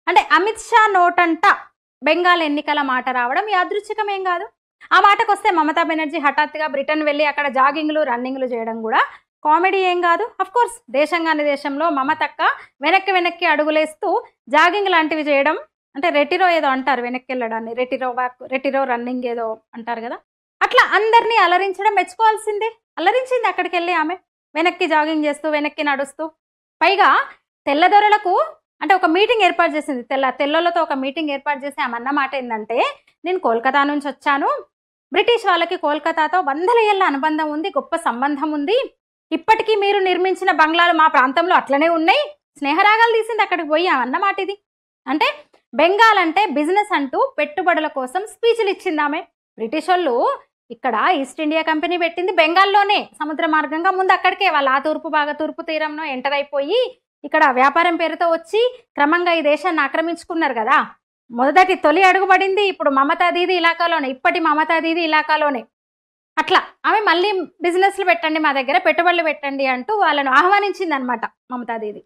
అంటే అమిత్ షా నోటంట బెంగాల్ ఎన్నికల మాట రావడం యాదృచ్ఛికమేం కాదు. ఆ మాటకొస్తే మమతా బెనర్జీ హఠాత్తుగా బ్రిటన్ వెళ్ళి అక్కడ జాగింగ్లు రన్నింగ్లు చేయడం కూడా కామెడీ ఏం కాదు. అఫ్ కోర్స్ దేశంగాని దేశంలో మమతక్క వెనక్కి వెనక్కి అడుగులేస్తూ జాగింగ్ లాంటివి చేయడం, అంటే రెటిరో ఏదో అంటారు వెనక్కి వెళ్ళడాన్ని, రెటిరో రన్నింగ్ ఏదో అంటారు కదా, అట్లా అందరినీ అలరించడం మెచ్చుకోవాల్సిందే. అలరించింది అక్కడికి వెళ్ళి ఆమె వెనక్కి జాగింగ్ చేస్తూ వెనక్కి నడుస్తూ. పైగా తెల్లదొరలకు అంటే ఒక మీటింగ్ ఏర్పాటు చేసింది, తెల్లలతో ఒక మీటింగ్ ఏర్పాటు చేసి ఆమె అన్న మాట ఏంటంటే, నేను కోల్కతా నుంచి వచ్చాను, బ్రిటిష్ వాళ్ళకి కోల్కతాతో 100 ఏళ్ల అనుబంధం ఉంది, గొప్ప సంబంధం ఉంది, ఇప్పటికీ మీరు నిర్మించిన బంగ్లాలు మా ప్రాంతంలో అట్లనే ఉన్నాయి, స్నేహరాగాలు తీసింది అక్కడికి పోయి ఆమె అన్న మాట ఇది. అంటే బెంగాల్ అంటే బిజినెస్ అంటూ పెట్టుబడుల కోసం స్పీచ్లు ఇచ్చింది ఆమె. బ్రిటిష్ వాళ్ళు ఇక్కడ ఈస్ట్ ఇండియా కంపెనీ పెట్టింది బెంగాల్లోనే, సముద్ర మార్గంగా ముందు అక్కడికే వాళ్ళు ఆ తూర్పు తీరంలో ఎంటర్ అయిపోయి ఇక్కడ వ్యాపారం పేరుతో వచ్చి క్రమంగా ఈ దేశాన్ని ఆక్రమించుకున్నారు కదా. తొలి అడుగుపడింది ఇప్పుడు మమతా దీది ఇలాకాలోనే, ఇప్పటి మమతా దీది ఇలాకాలోనే. అట్లా ఆమె మళ్ళీ బిజినెస్లు పెట్టండి, మా దగ్గర పెట్టుబడులు పెట్టండి అంటూ వాళ్ళను ఆహ్వానించింది అనమాట మమతా దీది.